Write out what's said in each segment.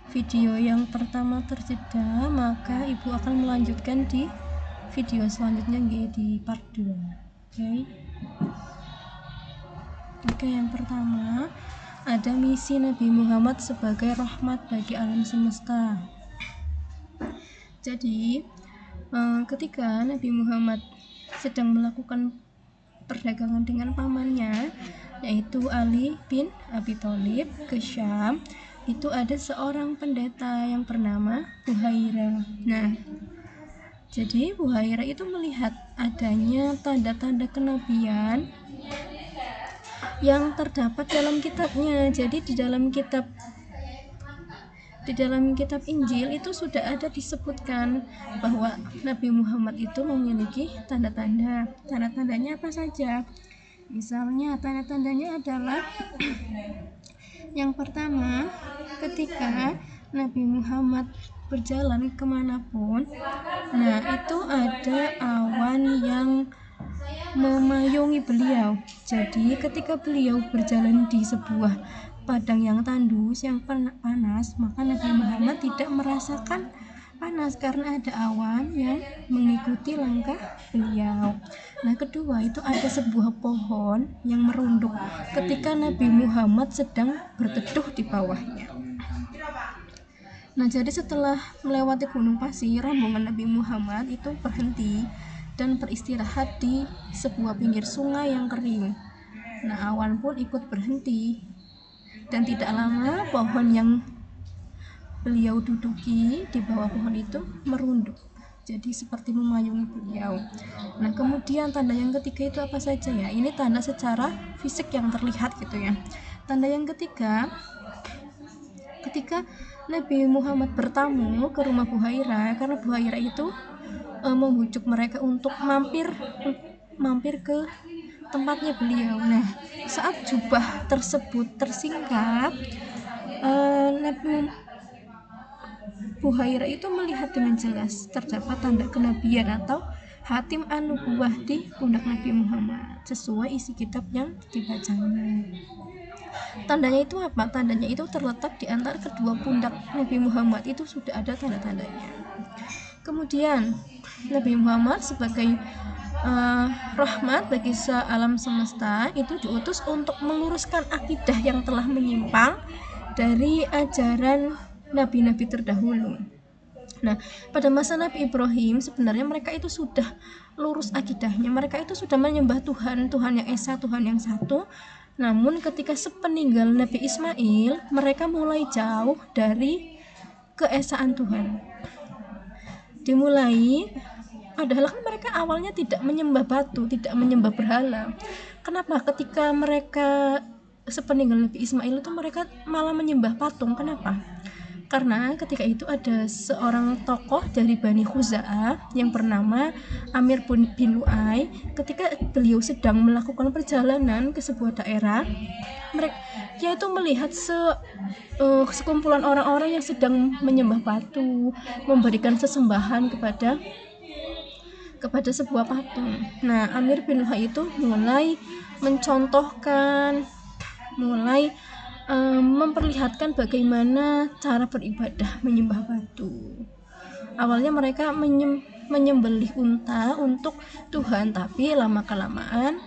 video yang pertama terjeda, maka ibu akan melanjutkan di video selanjutnya di part 2. Oke, yang pertama ada misi Nabi Muhammad sebagai rahmat bagi alam semesta. Jadi ketika Nabi Muhammad sedang melakukan perdagangan dengan pamannya, yaitu Ali bin Abi Thalib, ke Syam, itu ada seorang pendeta yang bernama Buhairah. Nah, jadi Buhairah itu melihat adanya tanda-tanda kenabian yang terdapat dalam kitabnya. Jadi di dalam kitab Injil itu sudah ada disebutkan bahwa Nabi Muhammad itu memiliki tanda-tanda. Tanda-tandanya apa saja? Misalnya tanda-tandanya adalah yang pertama, ketika Nabi Muhammad berjalan kemanapun, nah itu ada awan yang memayungi beliau. Jadi ketika beliau berjalan di sebuah padang yang tandus, yang panas, maka Nabi Muhammad tidak merasakan panas karena ada awan yang mengikuti langkah beliau. Nah, kedua itu ada sebuah pohon yang merunduk ketika Nabi Muhammad sedang berteduh di bawahnya. Nah, jadi setelah melewati gunung pasir, rombongan Nabi Muhammad itu berhenti dan beristirahat di sebuah pinggir sungai yang kering. Nah, awan pun ikut berhenti, dan tidak lama pohon yang beliau duduki di bawah pohon itu merunduk, jadi seperti memayungi beliau. Nah, kemudian tanda yang ketiga itu apa saja ya? Ini tanda secara fisik yang terlihat gitu ya. Tanda yang ketiga, ketika Nabi Muhammad bertamu ke rumah Buhairah, karena Buhairah itu membujuk mereka untuk mampir ke tempatnya beliau. Nah, saat jubah tersebut tersingkap, Nabi Buhairah itu melihat dengan jelas terdapat tanda kenabian atau hatim an-nubuwah di pundak Nabi Muhammad sesuai isi kitab yang dibacanya. Tandanya itu apa? Tandanya itu terletak di antara kedua pundak Nabi Muhammad, itu sudah ada tanda-tandanya. Kemudian Nabi Muhammad sebagai rahmat bagi alam semesta itu diutus untuk meluruskan akidah yang telah menyimpang dari ajaran nabi-nabi terdahulu. Nah, pada masa Nabi Ibrahim sebenarnya mereka itu sudah lurus akidahnya. Mereka itu sudah menyembah Tuhan yang Esa, Tuhan yang satu. Namun ketika sepeninggal Nabi Ismail, mereka mulai jauh dari keesaan Tuhan. Padahal kan mereka awalnya tidak menyembah batu, tidak menyembah berhala. Kenapa ketika mereka sepeninggal Nabi Ismail itu mereka malah menyembah patung? Kenapa? Karena ketika itu ada seorang tokoh dari Bani Khuza'ah yang bernama Amir bin Lu'ay. Ketika beliau sedang melakukan perjalanan ke sebuah daerah, dia itu melihat sekumpulan orang-orang yang sedang menyembah batu, memberikan sesembahan kepada sebuah patung. Nah, Amir bin Lu'ay itu mulai mencontohkan, memperlihatkan bagaimana cara beribadah menyembah batu. Awalnya mereka menyembelih unta untuk Tuhan, tapi lama-kelamaan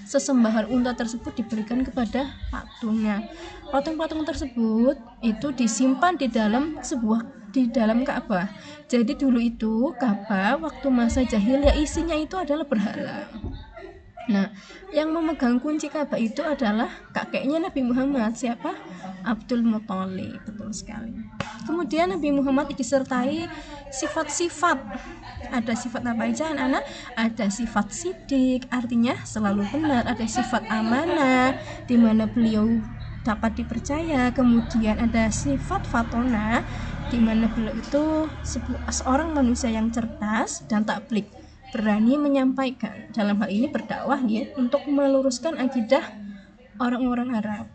sesembahan unta tersebut diberikan kepada patungnya. Patung-patung tersebut itu disimpan di dalam Ka'bah. Jadi dulu itu Ka'bah waktu masa jahiliyah isinya itu adalah berhala. Nah, yang memegang kunci Ka'bah itu adalah kakeknya Nabi Muhammad. Siapa? Abdul Muthalib. Betul sekali. Kemudian Nabi Muhammad disertai sifat-sifat. Ada sifat apa aja anak-anak? Ada sifat sidik, artinya selalu benar. Ada sifat amanah, di mana beliau dapat dipercaya. Kemudian ada sifat fatona, di mana beliau itu seorang manusia yang cerdas dan takblik, berani menyampaikan, dalam hal ini berdakwah ya, untuk meluruskan akidah orang-orang Arab.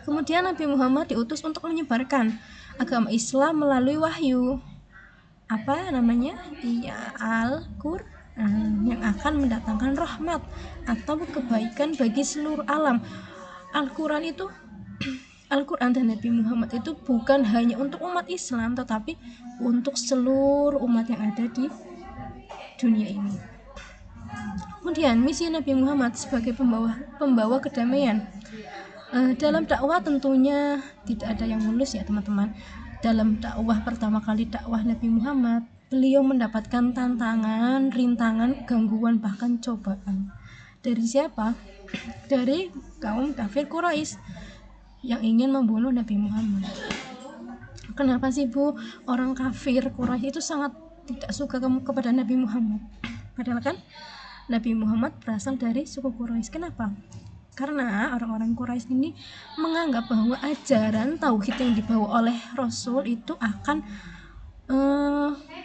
Kemudian Nabi Muhammad diutus untuk menyebarkan agama Islam melalui wahyu. Apa namanya? Al-Qur'an, yang akan mendatangkan rahmat atau kebaikan bagi seluruh alam. Al-Qur'an itu Al-Quran dan Nabi Muhammad itu bukan hanya untuk umat Islam, tetapi untuk seluruh umat yang ada di dunia ini. Kemudian misi Nabi Muhammad sebagai pembawa kedamaian. Dalam dakwah tentunya tidak ada yang mulus ya teman-teman. Dalam dakwah pertama kali dakwah Nabi Muhammad, beliau mendapatkan tantangan, rintangan, gangguan, bahkan cobaan. Dari siapa? Dari kaum kafir Quraisy yang ingin membunuh Nabi Muhammad. Kenapa sih Bu, orang kafir Quraisy itu sangat tidak suka kepada Nabi Muhammad? Padahal kan Nabi Muhammad berasal dari suku Quraisy. Kenapa? Karena orang-orang Quraisy ini menganggap bahwa ajaran tauhid yang dibawa oleh Rasul itu akan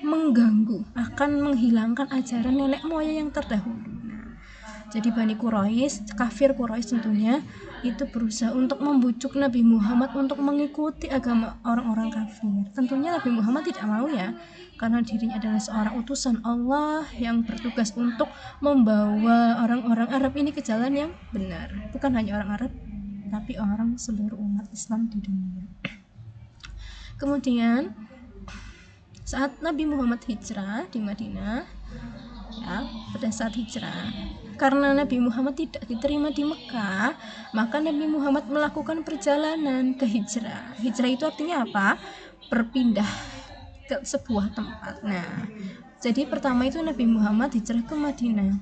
mengganggu, akan menghilangkan ajaran nenek moyang yang terdahulu. Jadi Bani Quraisy, kafir Quraisy tentunya itu berusaha untuk membujuk Nabi Muhammad untuk mengikuti agama orang-orang kafir. Tentunya Nabi Muhammad tidak mau ya, karena dirinya adalah seorang utusan Allah yang bertugas untuk membawa orang-orang Arab ini ke jalan yang benar. Bukan hanya orang Arab, tapi orang seluruh umat Islam di dunia. Kemudian saat Nabi Muhammad hijrah di Madinah, ya, pada saat hijrah, karena Nabi Muhammad tidak diterima di Mekah, maka Nabi Muhammad melakukan perjalanan ke hijrah. Hijrah itu artinya apa? Berpindah ke sebuah tempat. Nah, jadi pertama itu Nabi Muhammad hijrah ke Madinah.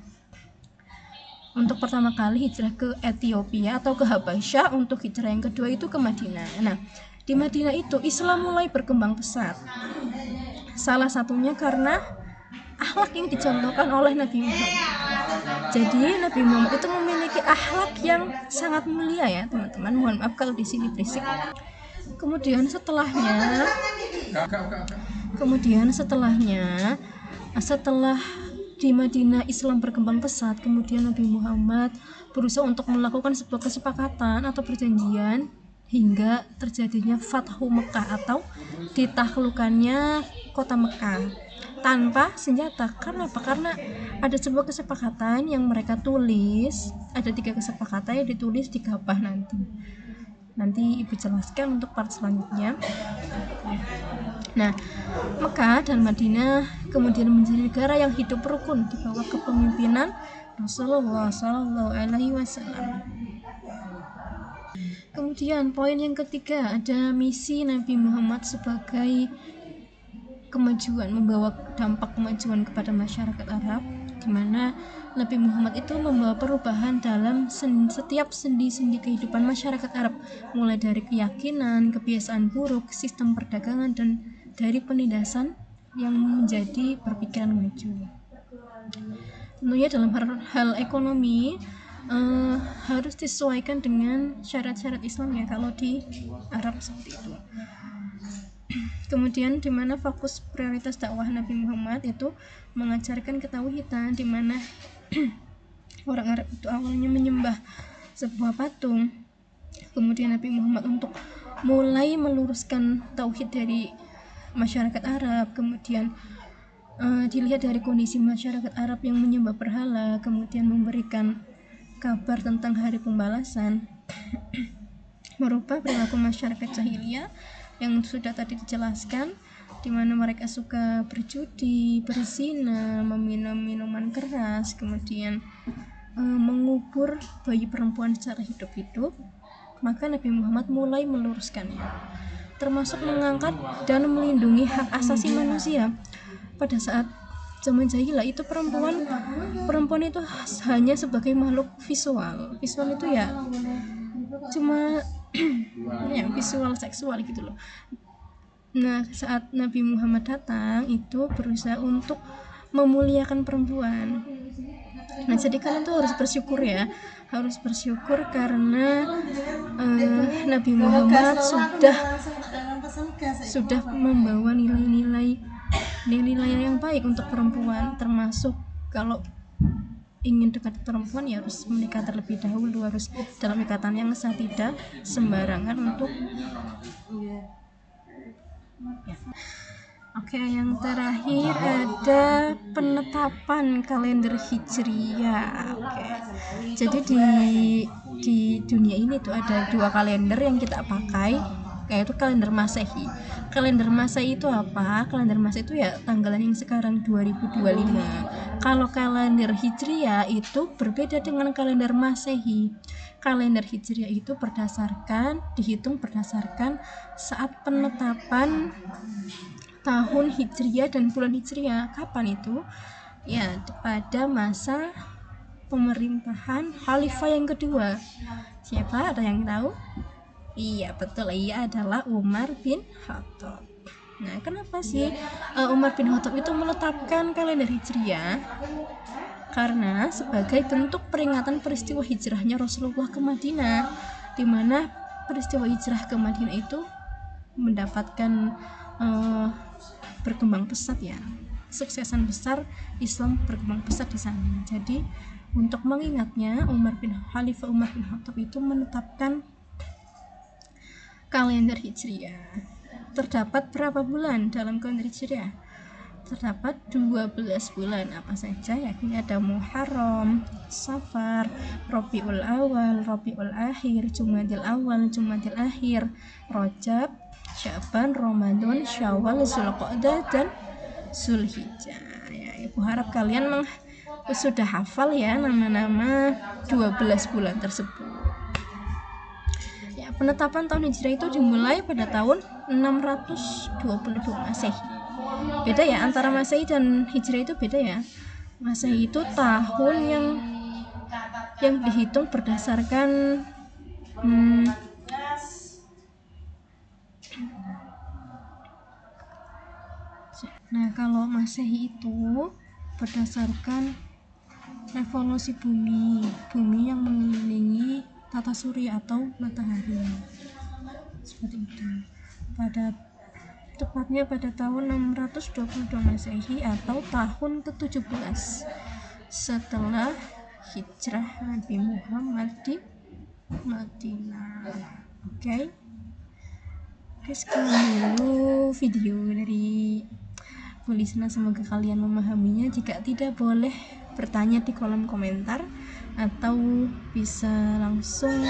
Untuk pertama kali hijrah ke Ethiopia atau ke Habasyah, untuk hijrah yang kedua itu ke Madinah. Nah, di Madinah itu Islam mulai berkembang pesat. Salah satunya karena akhlak yang dicontohkan oleh Nabi Muhammad. Jadi Nabi Muhammad itu memiliki akhlak yang sangat mulia ya teman-teman. Mohon maaf kalau di sini berisik. Kemudian setelahnya, setelah di Madinah Islam berkembang pesat, kemudian Nabi Muhammad berusaha untuk melakukan sebuah kesepakatan atau perjanjian hingga terjadinya Fathu Mekah atau ditaklukkannya kota Mekah tanpa senjata. Karena apa? Karena ada sebuah kesepakatan yang mereka tulis, ada 3 kesepakatan yang ditulis di Ka'bah nanti Ibu jelaskan untuk part selanjutnya. Nah, Mekah dan Madinah kemudian menjadi negara yang hidup rukun di bawah kepemimpinan Rasulullah SAW. Kemudian poin yang ketiga, ada misi Nabi Muhammad sebagai kemajuan, membawa dampak kemajuan kepada masyarakat Arab, di mana Nabi Muhammad itu membawa perubahan dalam setiap sendi-sendi kehidupan masyarakat Arab, mulai dari keyakinan, kebiasaan buruk, sistem perdagangan, dan dari penindasan yang menjadi berpikiran maju. Tentunya dalam hal ekonomi harus disesuaikan dengan syarat-syarat Islam ya, kalau di Arab seperti itu. Kemudian di mana fokus prioritas dakwah Nabi Muhammad itu mengajarkan ketauhidan, di mana orang Arab itu awalnya menyembah sebuah patung. Kemudian Nabi Muhammad untuk mulai meluruskan tauhid dari masyarakat Arab. Kemudian dilihat dari kondisi masyarakat Arab yang menyembah berhala, kemudian memberikan kabar tentang hari pembalasan, merubah perilaku masyarakat jahiliyah yang sudah tadi dijelaskan, di mana mereka suka berjudi, berzina, meminum minuman keras, kemudian mengubur bayi perempuan secara hidup-hidup. Maka Nabi Muhammad mulai meluruskannya, termasuk mengangkat dan melindungi hak asasi manusia. Pada saat zaman jahiliyah itu perempuan itu hanya sebagai makhluk visual itu ya cuma ya visual seksual gitu loh. Nah, saat Nabi Muhammad datang itu berusaha untuk memuliakan perempuan. Nah, jadi kalian tuh harus bersyukur karena Nabi Muhammad sudah membawa nilai-nilai yang baik untuk perempuan, termasuk kalau ingin dekat perempuan ya harus menikah terlebih dahulu, harus dalam ikatan yang sah, tidak sembarangan untuk ya. Oke, yang terakhir ada penetapan kalender Hijriah. Oke. Jadi di dunia ini tuh ada dua kalender yang kita pakai, yaitu kalender Masehi. Kalender Masehi itu apa? Kalender Masehi itu ya tanggalan yang sekarang 2025. Kalau kalender Hijriah itu berbeda dengan kalender Masehi. Kalender Hijriah itu dihitung berdasarkan saat penetapan tahun Hijriah dan bulan Hijriah. Kapan itu? Ya, pada masa pemerintahan Khalifah yang kedua. Siapa? Ada yang tahu? Iya, betul. Ia adalah Umar bin Khattab. Nah, kenapa sih Umar bin Khattab itu menetapkan kalender Hijriah? Karena sebagai bentuk peringatan peristiwa hijrahnya Rasulullah ke Madinah, di mana peristiwa hijrah ke Madinah itu mendapatkan berkembang pesat ya, suksesan besar Islam berkembang pesat di sana. Jadi untuk mengingatnya Khalifah Umar bin Khattab itu menetapkan kalender Hijriah. Terdapat berapa bulan dalam kalender Hijriah? Terdapat 12 bulan. Apa saja? Yakni ada Muharram, Safar, Rabiul Awal, Rabiul Akhir, Jumadil Awal, Jumadil Akhir, Rajab, Syaban, Ramadan, Syawal, Zulqa'dah, dan Zulhijjah. Ya, Ibu harap kalian sudah hafal ya nama-nama 12 bulan tersebut. Ya, penetapan tahun Hijrah itu dimulai pada tahun 622 Masehi. Beda ya, antara Masehi dan Hijrah itu beda ya. Masehi itu tahun yang dihitung berdasarkan Nah, kalau Masehi itu berdasarkan revolusi bumi yang mengelilingi tata surya atau matahari. Seperti itu. Tepatnya pada tahun 622 Masehi atau tahun ke-17 setelah hijrah Nabi Muhammad di Madinah. Oke, sekian dulu video dari Bu Lisna, semoga kalian memahaminya. Jika tidak, boleh bertanya di kolom komentar atau bisa langsung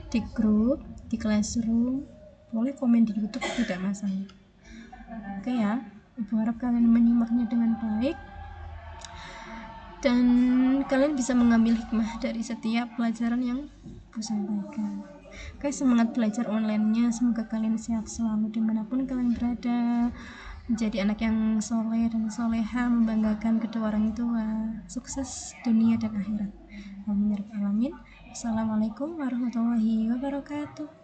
di grup, di classroom, boleh komen di YouTube, tidak masalah. Oke ya, Ibu harap kalian menyimaknya dengan baik dan kalian bisa mengambil hikmah dari setiap pelajaran yang Ibu sampaikan. Oke, semangat belajar online-nya, semoga kalian sehat selalu dimanapun kalian berada, menjadi anak yang soleh dan soleha, membanggakan kedua orang tua, sukses dunia dan akhirat. Amin ya rabbal alamin. Assalamualaikum warahmatullahi wabarakatuh.